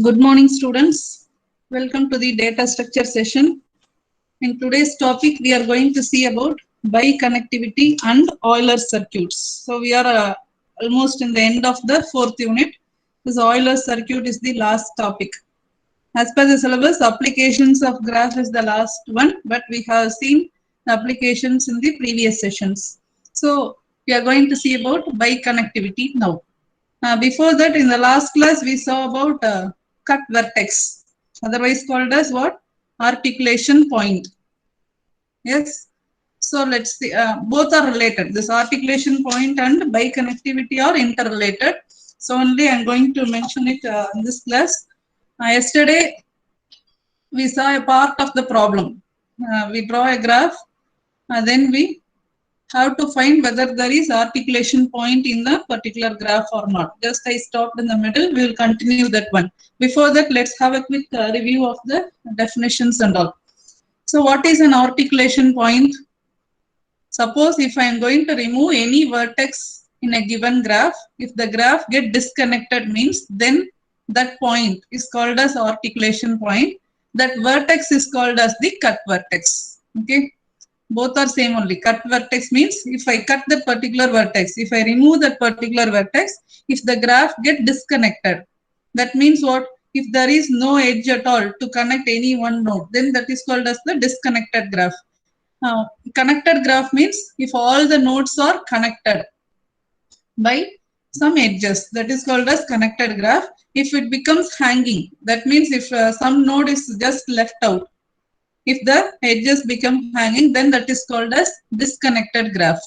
Good morning, students. Welcome to the data structure session. In today's topic, we are going to see about biconnectivity and Euler circuits. So we are almost in the end of the fourth unit. This Euler circuit is the last topic. As per the syllabus, applications of graph is the last one, but we have seen the applications in the previous sessions. So we are going to see about biconnectivity now. Before that, in the last class, we saw about cut vertex, otherwise called as what? Articulation point. Yes. So let's see, both are related. This articulation point and biconnectivity are interrelated. So only I'm going to mention it in this class. Yesterday, we saw a part of the problem. We draw a graph, then we have to find whether there is articulation point in the particular graph or not. Just I stopped in the middle, we will continue that one. Before that, let's have a quick review of the definitions and all. So what is an articulation point? Suppose if I am going to remove any vertex in a given graph, if the graph get disconnected means then that point is called as articulation point. That vertex is called as the cut vertex. Okay. Both are same only. Cut vertex means if I cut that particular vertex, if I remove that particular vertex, if the graph get disconnected, that means what? If there is no edge at all to connect any one node, then that is called as the disconnected graph. Connected graph means if all the nodes are connected by some edges, that is called as connected graph. If it becomes hanging, that means if some node is just left out, if the edges become hanging, then that is called as disconnected graph.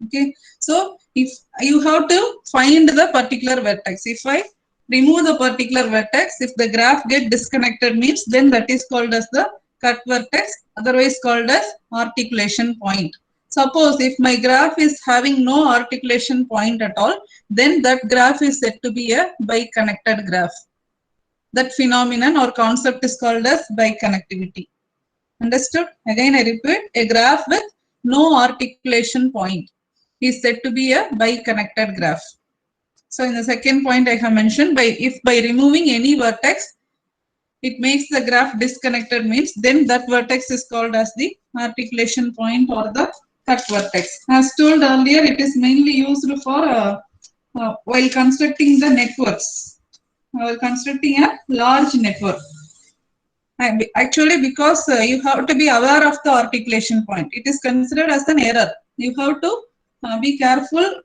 Okay. So if you have to find the particular vertex, if I remove the particular vertex, if the graph get disconnected means then that is called as the cut vertex, otherwise called as articulation point. Suppose if my graph is having no articulation point at all, then that graph is said to be a biconnected graph. That phenomenon or concept is called as biconnectivity. Understood? Again, I repeat, a graph with no articulation point is said to be a biconnected graph. So in the second point I have mentioned, if by removing any vertex, it makes the graph disconnected means then that vertex is called as the articulation point or the cut vertex. As told earlier, it is mainly used for while constructing the networks, while constructing a large network. Actually, because you have to be aware of the articulation point. It is considered as an error. You have to be careful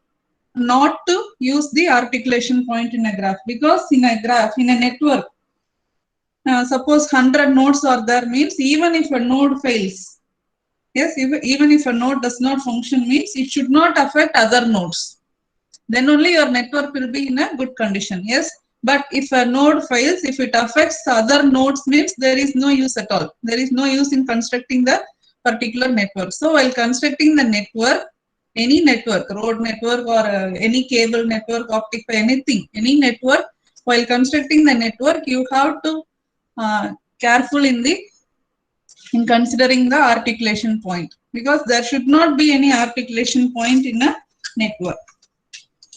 not to use the articulation point in a graph, because in a graph, in a network, suppose 100 nodes are there means even if a node fails, yes, even if a node does not function means it should not affect other nodes. Then only your network will be in a good condition. Yes. But if a node fails, if it affects other nodes means there is no use at all. There is no use in constructing the particular network. So while constructing the network, any network, road network or any cable network, optic, anything, any network, while constructing the network, you have to careful in considering the articulation point, because there should not be any articulation point in a network.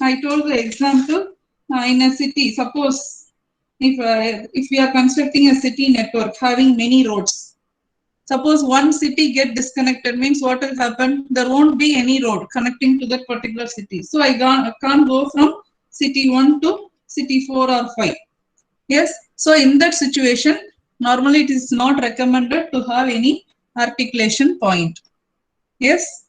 I told the example in a city. Suppose if we are constructing a city network having many roads, suppose one city get disconnected means what will happen? There won't be any road connecting to that particular city. So I can't go from city 1 to city 4 or 5. Yes. So in that situation, normally it is not recommended to have any articulation point. Yes.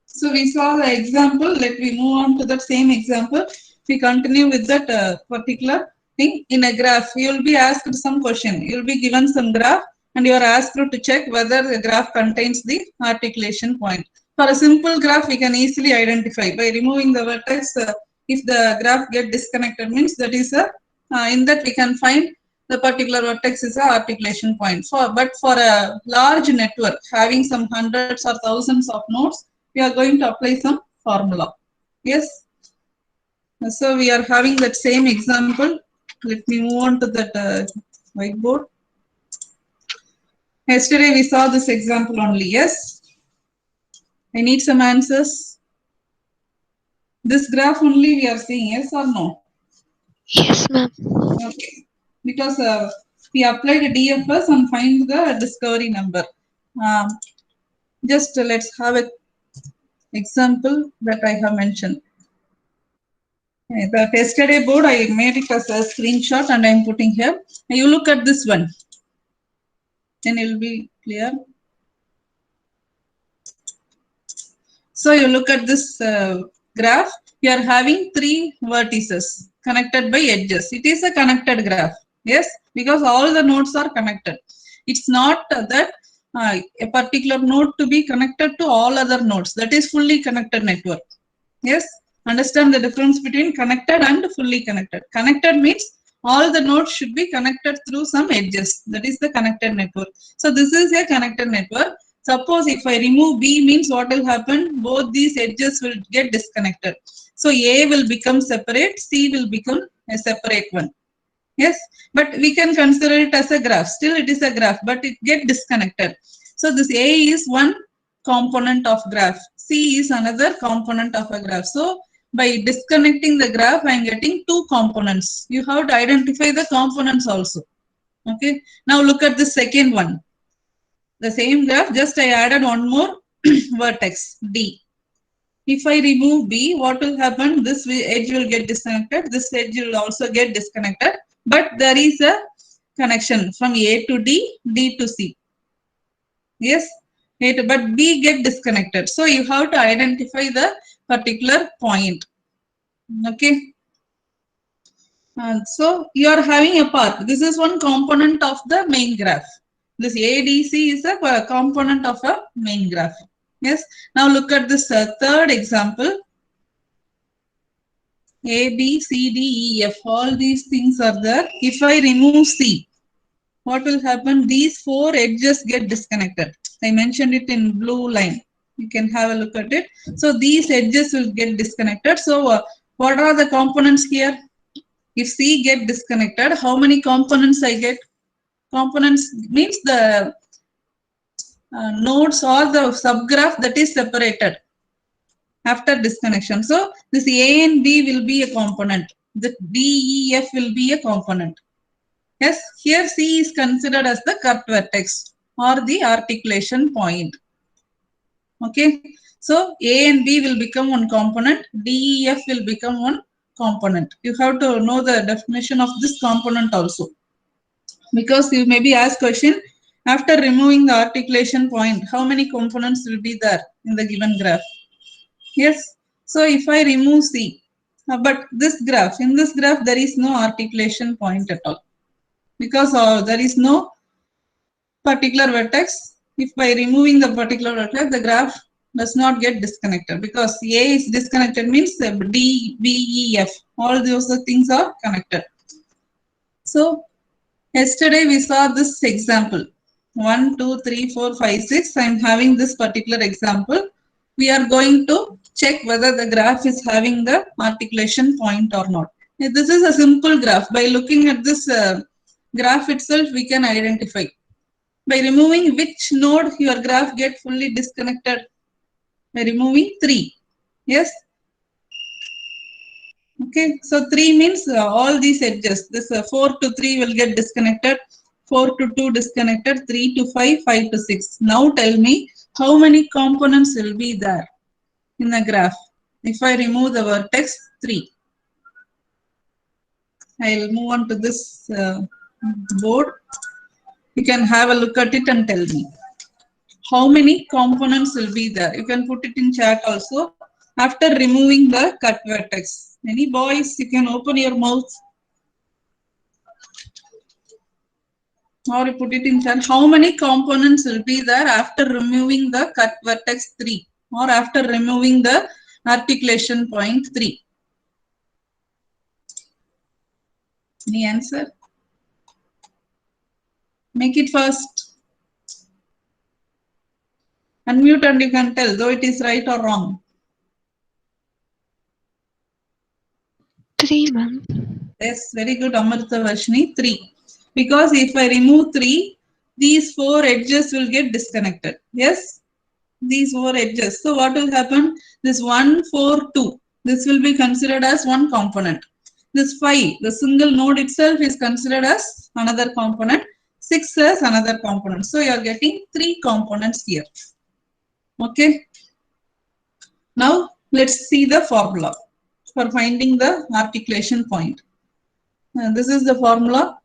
So we saw the example. Let me move on to that same example. We continue with that particular thing. In a graph, you will be asked some question. You will be given some graph and you are asked to check whether the graph contains the articulation point. For a simple graph, we can easily identify by removing the vertex. If the graph get disconnected means that is in that we can find the particular vertex is a articulation point. But for a large network having some hundreds or thousands of nodes, we are going to apply some formula. Yes. So we are having that same example. Let me move on to that whiteboard. Yesterday we saw this example only. Yes. I need some answers. This graph only we are seeing. Yes or no? Yes, ma'am. Okay, because we applied a DFS and find the discovery number. Um, just let's have an example that I have mentioned. The yesterday board, I made it as a screenshot and I am putting here. You look at this one, then it will be clear. So you look at this graph, you are having three vertices connected by edges. It is a connected graph. Yes, because all the nodes are connected. It's not that a particular node to be connected to all other nodes. That is fully connected network. Yes, understand the difference between connected and fully connected. Connected means all the nodes should be connected through some edges. That is the connected network. So this is a connected network. Suppose if I remove B means what will happen? Both these edges will get disconnected. So A will become separate, C will become a separate one. Yes, but we can consider it as a graph. Still it is a graph, but it get disconnected. So this A is one component of graph. C is another component of a graph. So by disconnecting the graph, I am getting two components. You have to identify the components also. Okay. Now look at the second one. The same graph, just I added one more vertex, D. If I remove B, what will happen? This edge will get disconnected. This edge will also get disconnected. But there is a connection from A to D, D to C. Yes, but B get disconnected. So you have to identify the particular point. Okay. So you are having a path. This is one component of the main graph. This ADC is a component of a main graph. Yes. Now look at this third example. A, B, C, D, E, F. All these things are there. If I remove C, what will happen? These four edges get disconnected. I mentioned it in blue line. You can have a look at it. So these edges will get disconnected. So what are the components here? If C get disconnected, how many components I get? Components means the nodes or the subgraph that is separated after disconnection. So this A and B will be a component. The D, E, F will be a component. Yes, here C is considered as the cut vertex or the articulation point. Okay, so A and B will become one component, D, E, F will become one component. You have to know the definition of this component also. Because you may be asked question, after removing the articulation point, how many components will be there in the given graph? Yes, so if I remove C, but this graph, in this graph there is no articulation point at all. Because there is no particular vertex. If by removing the particular vertex, the graph does not get disconnected because A is disconnected means D, B, E, F. All those things are connected. So yesterday we saw this example. 1, 2, 3, 4, 5, 6. I am having this particular example. We are going to check whether the graph is having the articulation point or not. This is a simple graph. By looking at this graph itself, we can identify. By removing which node your graph get fully disconnected? By removing 3. Yes. Okay. So 3 means all these edges. This 4 to 3 will get disconnected. 4 to 2 disconnected. 3 to 5, 5 to 6. Now tell me how many components will be there in the graph. If I remove the vertex 3. I'll move on to this board. You can have a look at it and tell me. How many components will be there? You can put it in chat also. After removing the cut vertex. Any boys, you can open your mouth. Or you put it in chat. How many components will be there after removing the cut vertex 3? Or after removing the articulation point 3? Any answer? Make it fast. Unmute and you can tell though it is right or wrong. 3, ma'am. Yes, very good, Amrita Vashni. 3. Because if I remove 3, these 4 edges will get disconnected. Yes, these 4 edges. So what will happen? This 1, 4, 2. This will be considered as one component. This 5, the single node itself is considered as another component, 6 as another component. So you are getting 3 components here. Okay. Now let's see the formula for finding the articulation point. And this is the formula.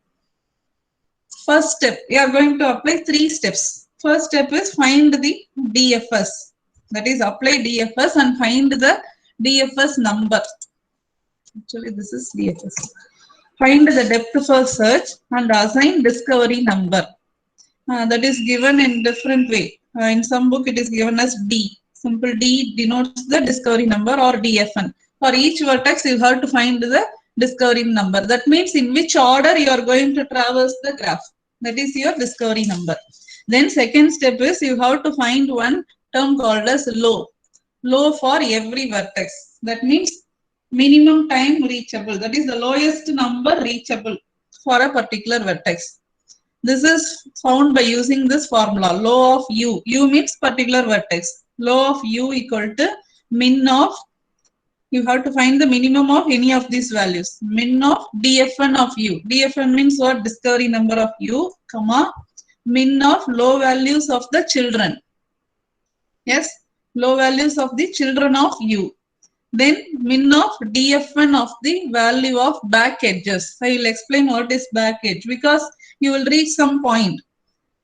First step, we are going to apply 3 steps. First step is find the DFS. That is, apply DFS and find the DFS number. Actually, this is DFS. Find the depth first search and assign discovery number. That is given in different way. In some book, it is given as D. Simple D denotes the discovery number or DFN. For each vertex, you have to find the discovery number. That means in which order you are going to traverse the graph. That is your discovery number. Then second step is you have to find one term called as low. Low for every vertex. That means minimum time reachable. That is the lowest number reachable for a particular vertex. This is found by using this formula, low of u. U means particular vertex. Low of u equal to min of, you have to find the minimum of any of these values. Min of DFN of u. DFN means what? Discovery number of u, comma, min of low values of the children. Yes, low values of the children of u. Then min of DFN of the value of back edges. I will explain what is back edge because you will reach some point.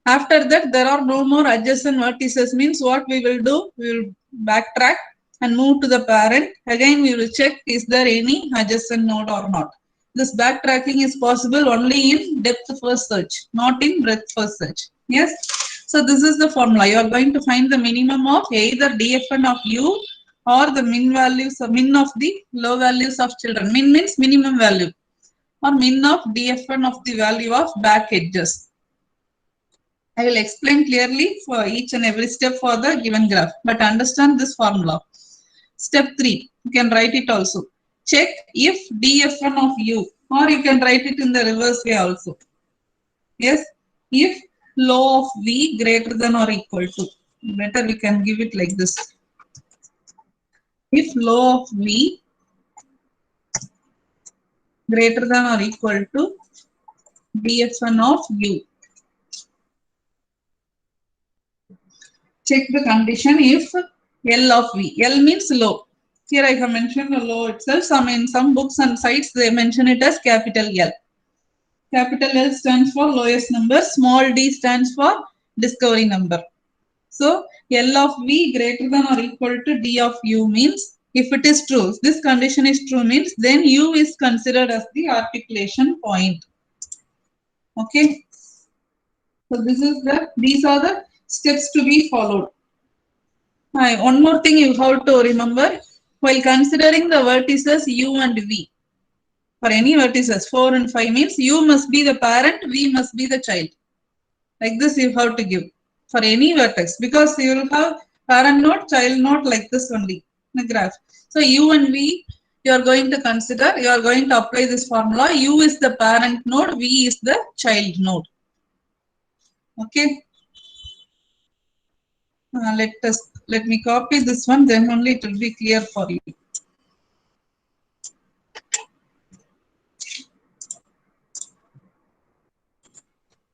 After that, there are no more adjacent vertices. Means what we will do? We will backtrack and move to the parent. Again, we will check is there any adjacent node or not. This backtracking is possible only in depth first search, not in breadth first search. Yes. So this is the formula. You are going to find the minimum of either DFN of u or the min values, min of the low values of children. Min means minimum value, or min of DFN of the value of back edges. I will explain clearly for each and every step for the given graph, but understand this formula. Step 3, you can write it also. Check if DFN of u, or you can write it in the reverse way also. Yes, if low of v greater than or equal to. Better we can give it like this. If low of v greater than or equal to DFN of u. Check the condition if L of v. L means low. Here I have mentioned the low itself. In some books and sites they mention it as capital L. Capital L stands for lowest number. Small d stands for discovery number. So L of v greater than or equal to d of u means if it is true, this condition is true means then u is considered as the articulation point. Okay. So these are the steps to be followed. One more thing you have to remember while considering the vertices u and v. For any vertices 4 and 5 means u must be the parent, v must be the child. Like this you have to give for any vertex because you will have parent node, child node like this only in the graph. So u and v you are going to consider, you are going to apply this formula. U is the parent node, v is the child node. Okay. Let me copy this one, then only it will be clear for you.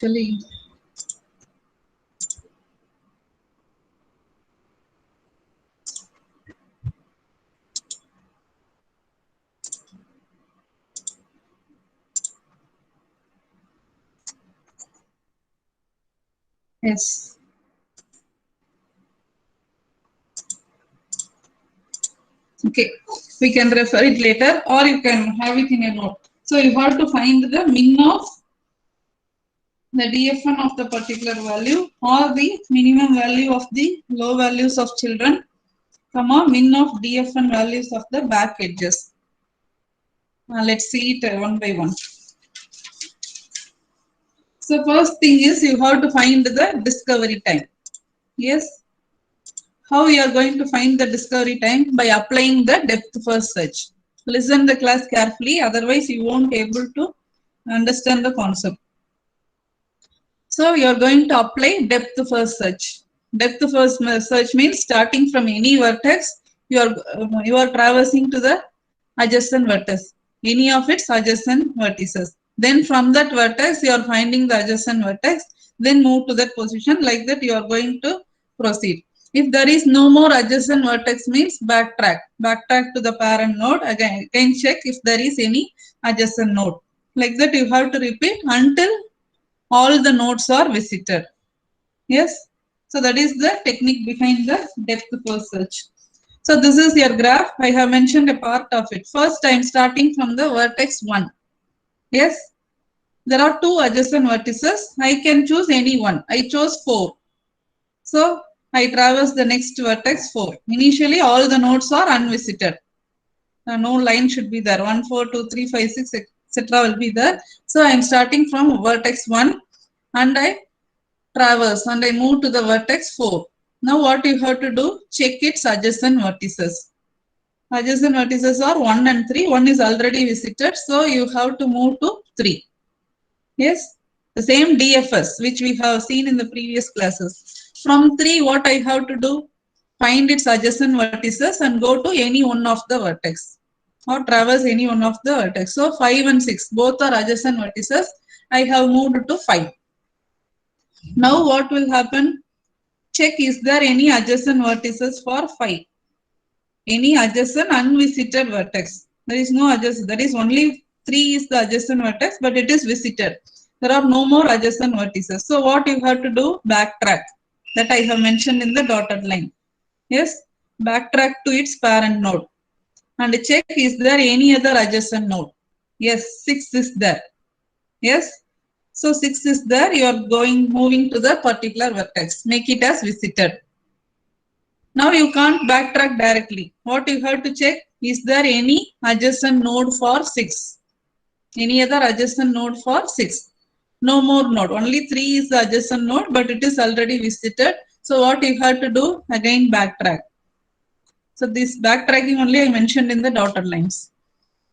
Actually, yes. Okay, we can refer it later or you can have it in a note. So you have to find the min of the DFN of the particular value or the minimum value of the low values of children, comma, min of DFN values of the back edges. Let's see it one by one. So first thing is you have to find the discovery time. Yes. How you are going to find the discovery time? By applying the depth first search. Listen the class carefully, otherwise you won't be able to understand the concept. So you are going to apply depth first search. Depth first search means starting from any vertex, you are traversing to the adjacent vertex. any of its adjacent vertices. Then from that vertex, you are finding the adjacent vertex. Then move to that position. Like that, you are going to proceed. If there is no more adjacent vertex, means backtrack. Backtrack to the parent node. Again check if there is any adjacent node. Like that, you have to repeat until all the nodes are visited. Yes. So that is the technique behind the depth first search. So this is your graph. I have mentioned a part of it. First, I am starting from the vertex 1. Yes. There are 2 adjacent vertices. I can choose any one. I chose 4. So I traverse the next vertex 4. Initially, all the nodes are unvisited. No line should be there. 1, 4, 2, 3, 5, 6, etc. will be there. So I am starting from vertex 1 and I traverse and I move to the vertex 4. Now what you have to do? Check its adjacent vertices. Adjacent vertices are 1 and 3. 1 is already visited. So you have to move to 3. Yes. The same DFS which we have seen in the previous classes. From 3, what I have to do? Find its adjacent vertices and go to any one of the vertex or traverse any one of the vertex. So 5 and 6 both are adjacent vertices. I have moved to 5. Now what will happen? Check is there any adjacent vertices for 5. Any adjacent unvisited vertex. There is no adjacent. That is only 3 is the adjacent vertex, but it is visited. There are no more adjacent vertices. So what you have to do? Backtrack. That I have mentioned in the dotted line. Yes. Backtrack to its parent node. And check is there any other adjacent node. Yes. 6 is there. Yes. So 6 is there. You are moving to the particular vertex. Make it as visited. Now you can't backtrack directly. What you have to check, is there any adjacent node for 6? Any other adjacent node for 6? No more node. Only 3 is the adjacent node, but it is already visited. So what you have to do? Again backtrack. So this backtracking only I mentioned in the dotted lines.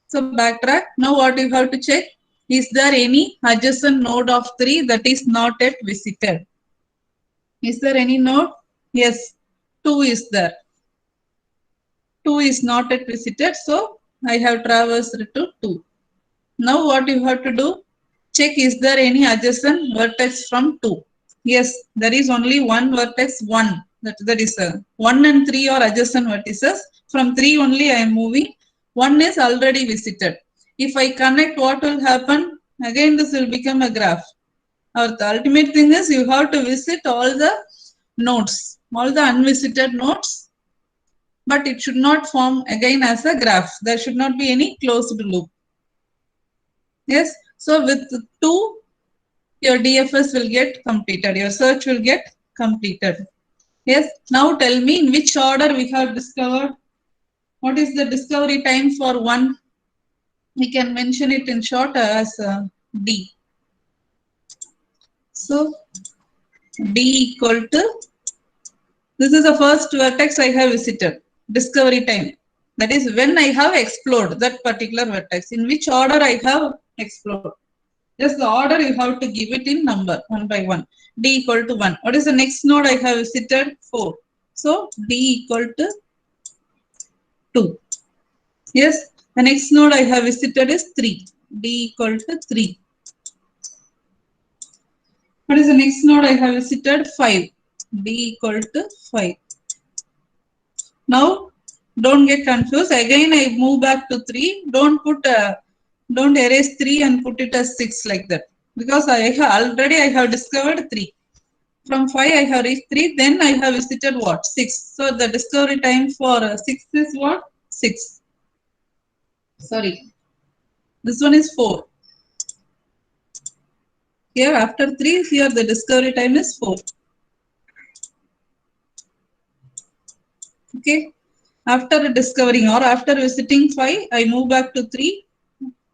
So backtrack. Now what you have to check? Is there any adjacent node of 3 that is not yet visited? Is there any node? Yes. 2 is there. 2 is not yet visited, so I have traversed to 2. Now what you have to do? Check is there any adjacent vertex from 2. Yes, there is only one vertex 1. That is 1 and 3 are adjacent vertices. From 3 only I am moving. 1 is already visited. If I connect, what will happen? Again this will become a graph. The ultimate thing is you have to visit all the nodes, all the unvisited nodes, but it should not form again as a graph. There should not be any closed loop. Yes. So with 2, your DFS will get completed. Your search will get completed. Yes. Now tell me in which order we have discovered. What is the discovery time for 1? We can mention it in short as D. So D equal to, this is the first vertex I have visited. Discovery time. That is when I have explored that particular vertex. In which order I have explored. Just the order you have to give it in number, 1 by 1. D equal to 1. What is the next node I have visited? 4. So D equal to 2. Yes. The next node I have visited is 3. D equal to 3. What is the next node I have visited? 5. D equal to 5. Now, don't get confused. Again, I move back to 3. Don't erase 3 and put it as 6 like that. Because I have discovered 3. From 5, I have reached 3. Then I have visited what? 6. So the discovery time for 6 is what? 6. Sorry. This one is 4. Here after 3, here the discovery time is 4. Okay. After discovering or after visiting 5, I move back to 3.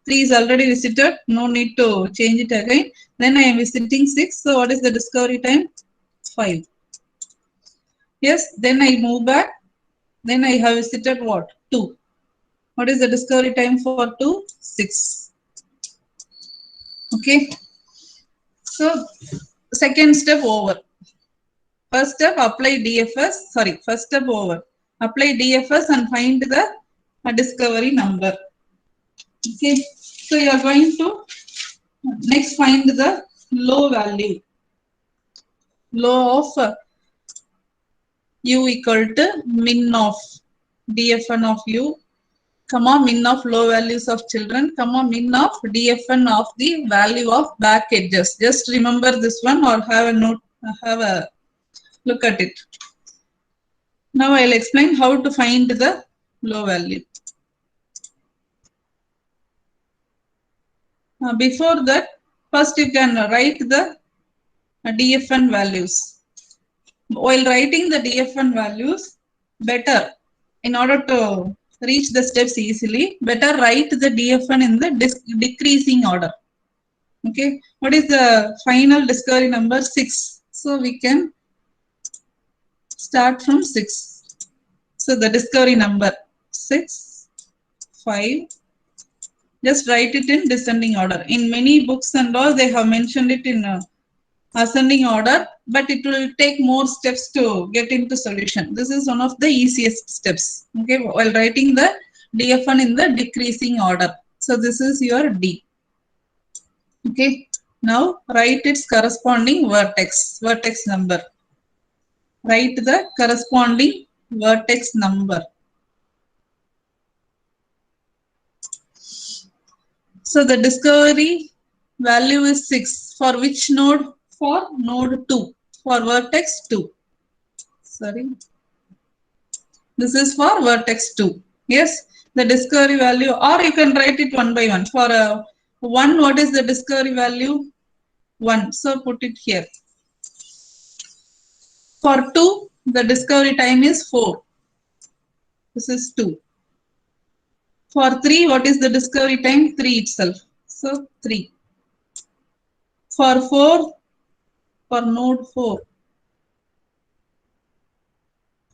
3 is already visited. No need to change it again. Then I am visiting 6. So what is the discovery time? 5. Yes. Then I move back. Then I have visited what? 2. What is the discovery time for 2? 6. Okay. So second step over. First step, apply DFS. Sorry, first step over. Apply DFS and find the discovery number. Okay, so you are going to next find the low value. Low of u equal to min of dfn of u, comma min of low values of children, comma min of dfn of the value of back edges. Just remember this one or have a note, have a look at it. Now I'll explain how to find the low value. Before that, first you can write the DFN values. While writing the DFN values, better, in order to reach the steps easily, better write the DFN in the decreasing order. Okay, what is the final discovery number? 6. So we can start from 6. So the discovery number 6, 5. Just write it in descending order. In many books and all, they have mentioned it in ascending order, but it will take more steps to get into solution. This is one of the easiest steps. Okay, while writing the DFN in the decreasing order. So this is your D. Okay, now write its corresponding vertex number. Write the corresponding vertex number. So the discovery value is 6. For which node? For node 2. For vertex 2. Sorry. This is for vertex 2. Yes, the discovery value, or you can write it one by one. For 1, what is the discovery value? 1. So put it here. For 2, the discovery time is 4. This is 2. For 3, what is the discovery time? 3 itself. So 3. For 4, for node 4.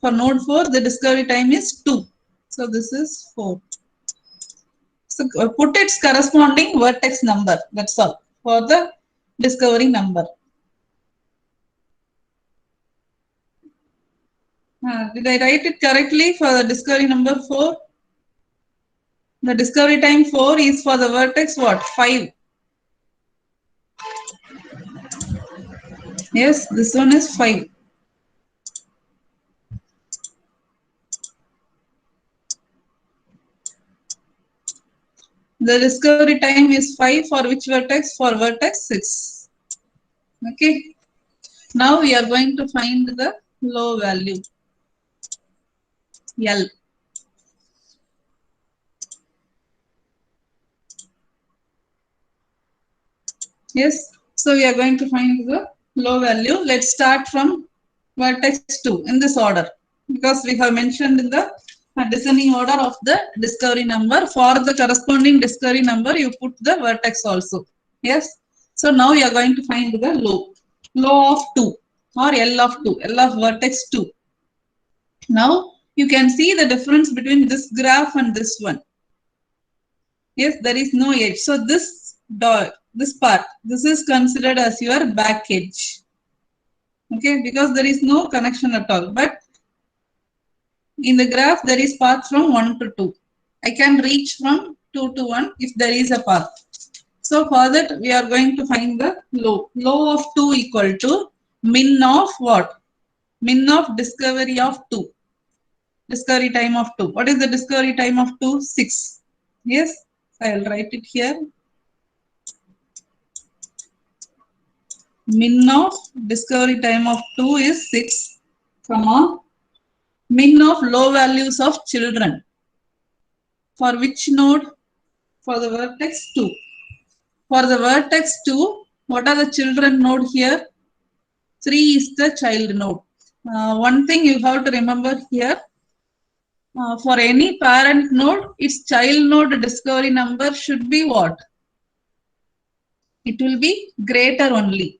For node 4, the discovery time is 2. So this is 4. So put its corresponding vertex number. That's all for the discovery number. Did I write it correctly for the discovery number 4? The discovery time 4 is for the vertex what? 5. Yes, this one is 5. The discovery time is 5 for which vertex? For vertex 6. Okay. Now we are going to find the low value. L. Yes. So we are going to find the low value. Let's start from vertex 2 in this order, because we have mentioned in the descending order of the discovery number. For the corresponding discovery number, you put the vertex also. Yes. So now you are going to find the low. Low of 2 or L of 2, L of vertex 2. Now you can see the difference between this graph and this one. Yes, there is no edge. So this dot, this part, this is considered as your back edge. Okay, because there is no connection at all. But in the graph, there is path from 1 to 2. I can reach from 2 to 1 if there is a path. So for that, we are going to find the low. Low of 2 equal to min of what? Min of discovery of 2. Discovery time of 2. What is the discovery time of 2? 6. Yes, I will write it here. Min of discovery time of 2 is 6, comma, min of low values of children. For which node? For the vertex 2. For the vertex 2, what are the children node here? 3 is the child node. One thing you have to remember here, for any parent node, its child node discovery number should be what? It will be greater only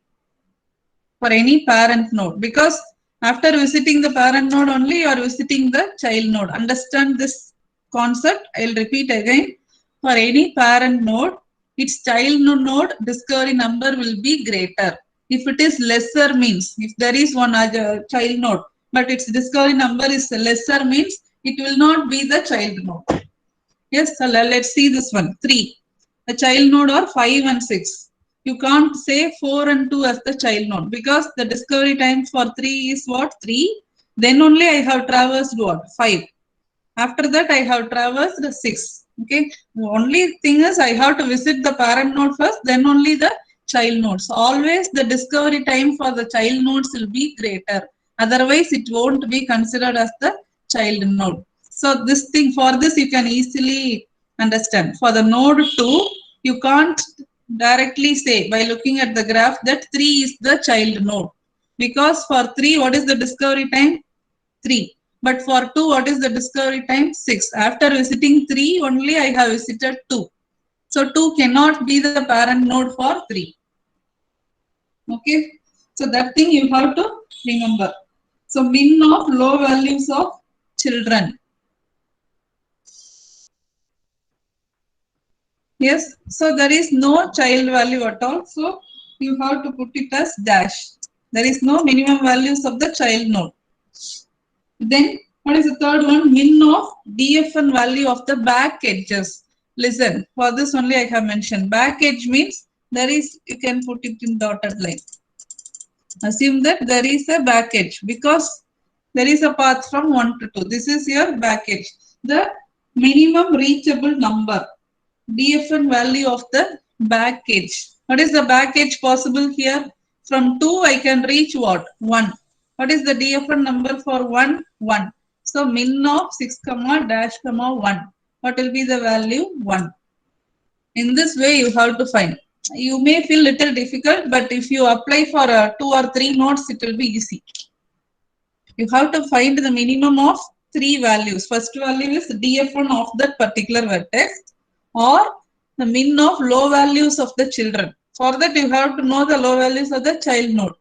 for any parent node, because after visiting the parent node only, you are visiting the child node. Understand this concept? I will repeat again. For any parent node, its child node discovery number will be greater. If it is lesser means, if there is one other child node, but its discovery number is lesser means, it will not be the child node. Yes, so let's see this one. 3. The child node are 5 and 6. You can't say 4 and 2 as the child node because the discovery time for 3 is what? 3. Then only I have traversed what? 5. After that, I have traversed the 6. Okay. The only thing is I have to visit the parent node first, then only the child nodes. Always the discovery time for the child nodes will be greater. Otherwise, it won't be considered as the child node. So this thing, for this you can easily understand. For the node 2, you can't directly say by looking at the graph that 3 is the child node. Because for 3, what is the discovery time? 3. But for 2, what is the discovery time? 6. After visiting 3, only I have visited 2. So 2 cannot be the parent node for 3. Okay. So that thing you have to remember. So min of low values of children. Yes. So there is no child value at all. So you have to put it as dash. There is no minimum values of the child node. Then what is the third one? Min of DFN value of the back edges. Listen, for this only I have mentioned. Back edge means there is, you can put it in dotted line. Assume that there is a back edge because there is a path from 1 to 2. This is your back edge. The minimum reachable number. DFN value of the back edge. What is the back edge possible here? From 2 I can reach what? 1. What is the DFN number for 1? 1. So min of 6 comma dash comma 1. What will be the value? 1. In this way you have to find. You may feel little difficult, but if you apply for 2 or 3 nodes, it will be easy. You have to find the minimum of 3 values. First value is DFN of that particular vertex, or the min of low values of the children. For that, you have to know the low values of the child node.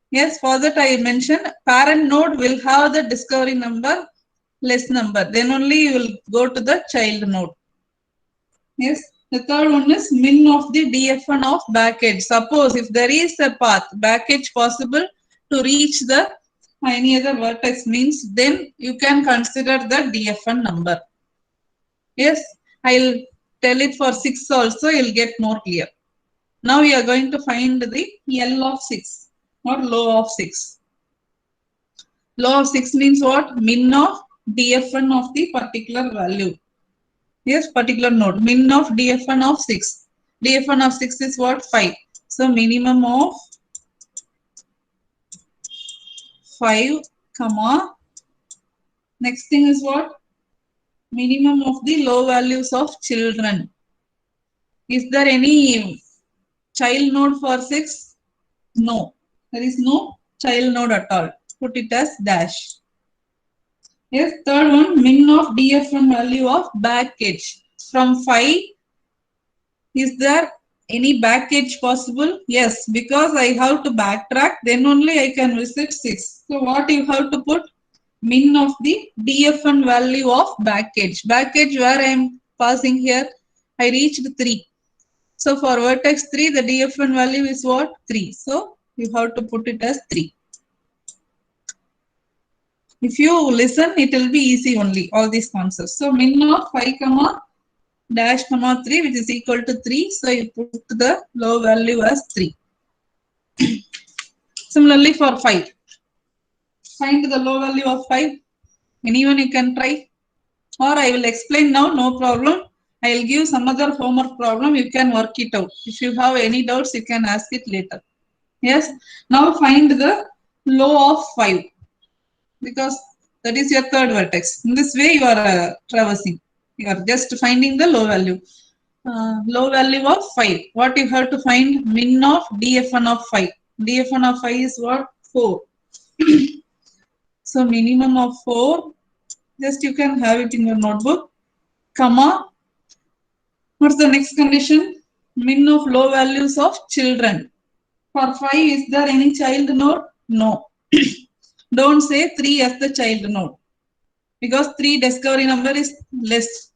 Yes, for that I mentioned parent node will have the discovery number less number. Then only you will go to the child node. Yes, the third one is min of the DFN of back edge. Suppose if there is a path, back edge possible to reach the any other vertex means, then you can consider the DFN number. Yes, I'll tell it for 6 also, you'll get more clear. Now we are going to find the L of 6 or low of 6. Low of 6 means what? Min of DFN of the particular value. Yes, particular node. Min of DFN of 6. DFN of 6 is what? 5. So minimum of 5, comma. Next thing is what? Minimum of the low values of children. Is there any child node for 6? No. There is no child node at all. Put it as dash. Yes, third one, min of DFN value of back edge. From 5, is there any back edge possible? Yes, because I have to backtrack, then only I can visit 6. So what you have to put? Min of the DFN value of back edge. Back edge where I am passing here, I reached 3. So for vertex 3, the DFN value is what? 3. So you have to put it as 3. If you listen, it will be easy only, all these concepts. So min of 5 comma dash comma 3, which is equal to 3. So you put the low value as 3. Similarly for 5. Find the low value of 5. Anyone you can try? Or I will explain now, no problem. I will give some other homework problem. You can work it out. If you have any doubts, you can ask it later. Yes. Now find the low of 5. Because that is your third vertex. In this way, you are traversing. You are just finding the low value. Low value of 5. What you have to find? Min of DFN of 5. DFN of 5 is what? 4. So minimum of 4. Just you can have it in your notebook. Comma. What's the next condition? Min of low values of children. For 5, is there any child node? No. Don't say 3 as the child node. Because 3 discovery number is less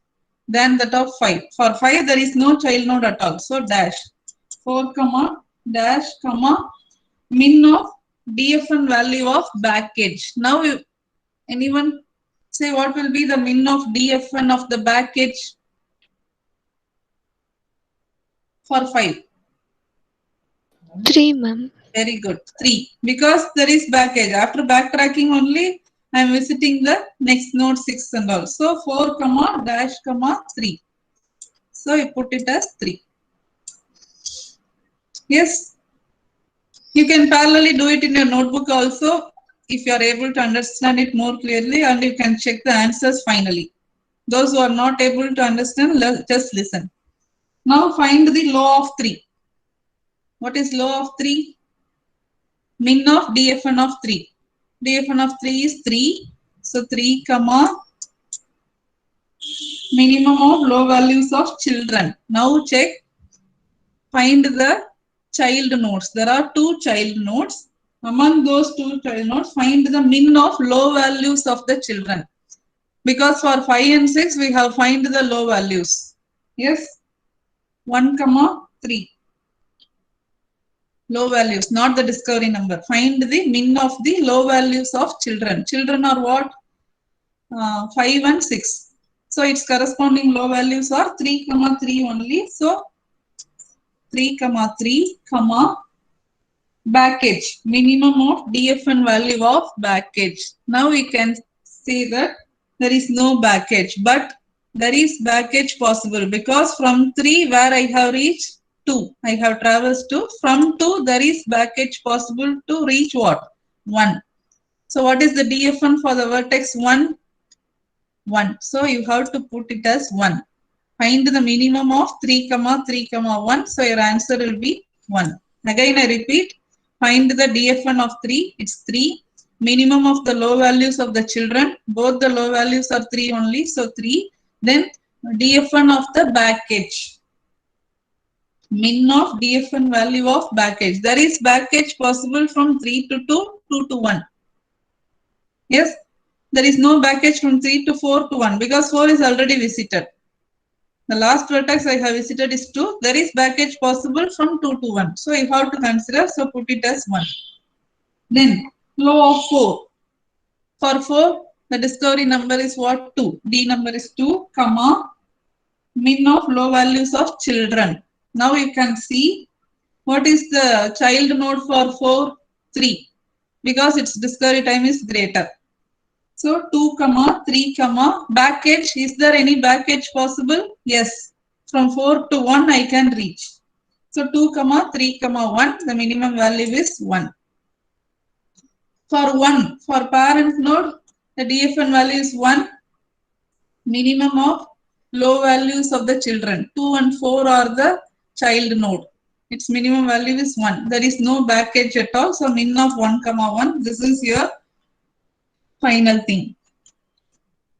than that of 5. For 5, there is no child node at all. So dash. 4 comma dash comma min of DFN value of back edge. Now anyone Say what will be the min of DFN of the back edge for 5? 3, ma'am. Very good. 3. Because there is back edge. After backtracking only, I am visiting the next node 6 and all. So 4 comma dash comma 3. So you put it as 3. Yes. You can parallelly do it in your notebook also if you are able to understand it more clearly, and you can check the answers finally. Those who are not able to understand, just listen. Now find the law of 3. What is law of 3? Min of DFN of 3. DFN of 3 is 3. So 3 comma minimum of low values of children. Now check. Find the child nodes. There are 2 child nodes. Among those 2 child nodes, find the min of low values of the children. Because for 5 and 6, we have find the low values. Yes. 1 comma 3. Low values, not the discovery number. Find the min of the low values of children. Children are what? 5 and 6. So its corresponding low values are 3 comma 3 only. So 3 comma 3 comma back edge. Minimum of DFN value of back edge. Now we can say that there is no back edge, but there is back edge possible because from 3 where I have reached 2, I have traversed to. From 2 there is back edge possible to reach what? 1. So what is the DFN for the vertex 1? 1. So you have to put it as 1. Find the minimum of 3 comma 3 comma 1. So your answer will be 1. Again I repeat. Find the DFN of 3. It's 3. Minimum of the low values of the children. Both the low values are 3 only. So 3. Then DFN of the back edge. Min of DFN value of back edge. There is back edge possible from 3 to 2, 2 to 1. Yes. There is no back edge from 3 to 4 to 1 because 4 is already visited. The last vertex I have visited is 2. There is back edge possible from 2 to 1. So you have to consider. So put it as 1. Then law of 4. For 4, the discovery number is what? 2. D number is 2, comma, min of low values of children. Now you can see what is the child node for 4? 3. Because its discovery time is greater. So 2 comma 3 comma back edge. Is there any back edge possible? Yes. From 4 to 1 I can reach. So 2 comma 3 comma 1. The minimum value is 1. For 1, for parent node, the DFN value is 1. Minimum of low values of the children. 2 and 4 are the child node. Its minimum value is 1. There is no back edge at all. So min of 1 comma 1. This is your final thing.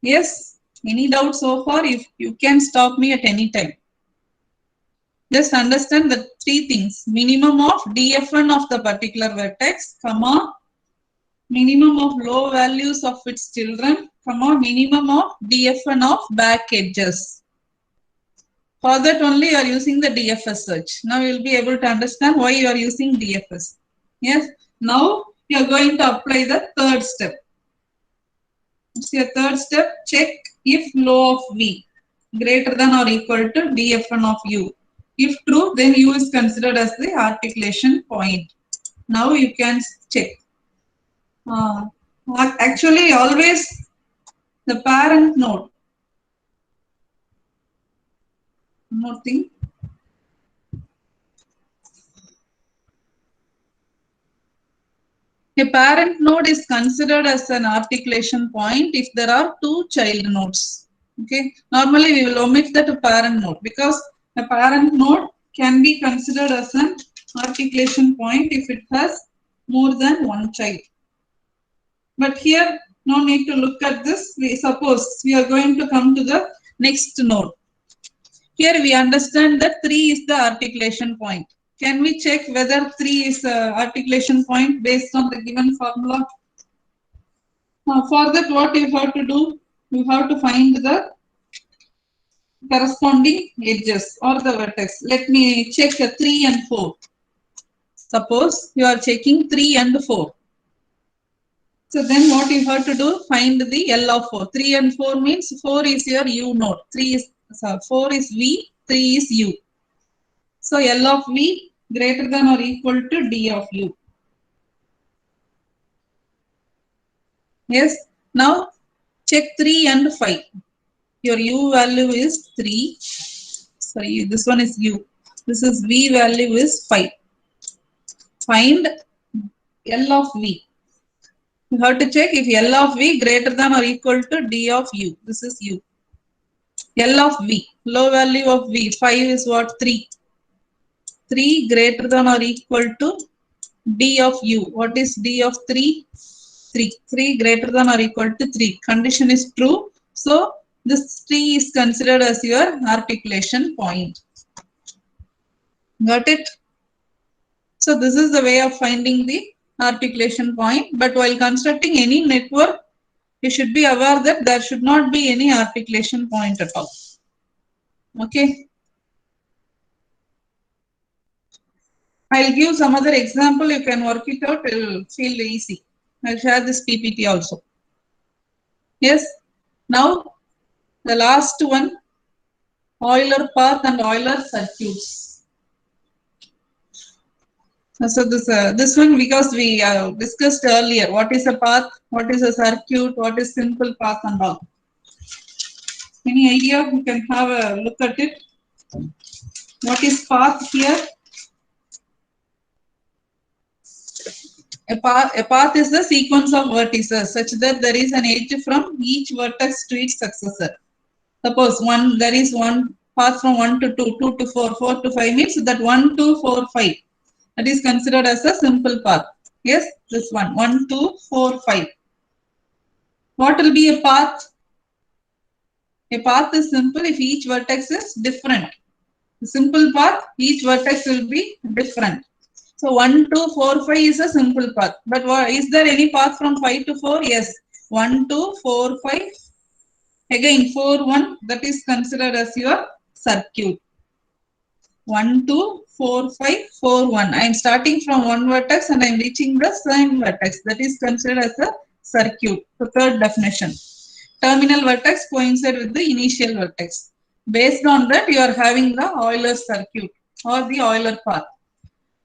Yes, any doubt so far? If you can stop me at any time. Just understand the 3 things. Minimum of DFN of the particular vertex, comma, minimum of low values of its children, comma, minimum of DFN of back edges. For that only you are using the DFS search. Now you will be able to understand why you are using DFS. Yes, now you are going to apply the third step. What's your third step? Check if law of V greater than or equal to DFN of U. If true, then U is considered as the articulation point. Now you can check. Actually, always the parent node. One more thing. A parent node is considered as an articulation point if there are 2 child nodes. Okay. Normally, we will omit that parent node because a parent node can be considered as an articulation point if it has more than 1 child. But here, no need to look at this. We suppose we are going to come to the next node. Here we understand that 3 is the articulation point. Can we check whether 3 is an articulation point based on the given formula? For that, what you have to do? You have to find the corresponding edges or the vertex. Let me check 3 and 4. Suppose you are checking 3 and 4. So then what you have to do, find the L of 4. 3 and 4 means 4 is your U node. 4 is V, 3 is U. So L of V greater than or equal to D of U. Yes. Now check 3 and 5. Your U value is 3. Sorry, this one is U. This is V value is 5. Find L of V. You have to check if L of V greater than or equal to D of U. This is U. L of V, low value of V, 5 is what? 3. 3 greater than or equal to D of U. What is D of 3? 3. 3 greater than or equal to 3. Condition is true. So this 3 is considered as your articulation point. Got it? So this is the way of finding the articulation point. But while constructing any network, you should be aware that there should not be any articulation point at all. Okay. I'll give some other example. You can work it out. It will feel easy. I'll share this PPT also. Yes. Now the last one, Euler path and Euler circuits. So this one, because we discussed earlier, what is a path, what is a circuit, what is simple path and all. Any idea? You can have a look at it. What is path here? A path is the sequence of vertices such that there is an edge from each vertex to its successor. Suppose there is one path from 1 to 2, 2 to 4, 4 to 5 means that 1, 2, 4, 5. That is considered as a simple path. Yes, this one, 1, 2, 4, 5. What will be a path? A path is simple if each vertex is different. The simple path, each vertex will be different. So 1, 2, 4, 5 is a simple path. But is there any path from 5 to 4? Yes. 1, 2, 4, 5. Again 4, 1. That is considered as your circuit. 1, 2, 4, 5, 4, 1. I am starting from one vertex and I am reaching the same vertex. That is considered as a circuit. The third definition. Terminal vertex coincide with the initial vertex. Based on that, you are having the Euler circuit or the Euler path.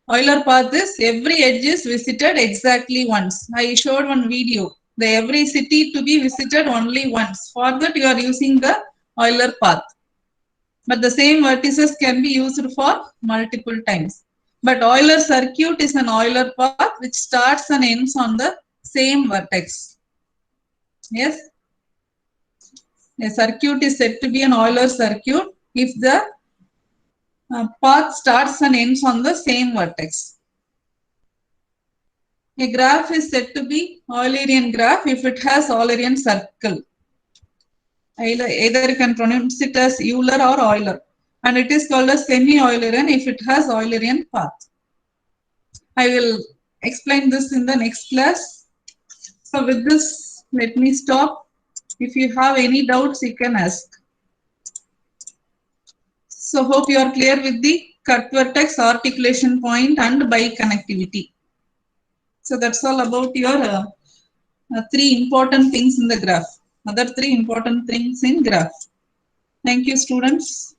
Euler path is every edge is visited exactly once. I showed one video. Every city to be visited only once. For that, you are using the Euler path. But the same vertices can be used for multiple times. But Euler circuit is an Euler path which starts and ends on the same vertex. Yes. A circuit is said to be an Euler circuit if the path starts and ends on the same vertex. A graph is said to be Eulerian graph if it has Eulerian circle. Either you can pronounce it as Euler or Euler. And it is called a semi-Eulerian if it has Eulerian path. I will explain this in the next class. So with this, let me stop. If you have any doubts, you can ask. So hope you are clear with the cut vertex, articulation point and biconnectivity. So that's all about your 3 important things in the graph. Other 3 important things in graph. Thank you, students.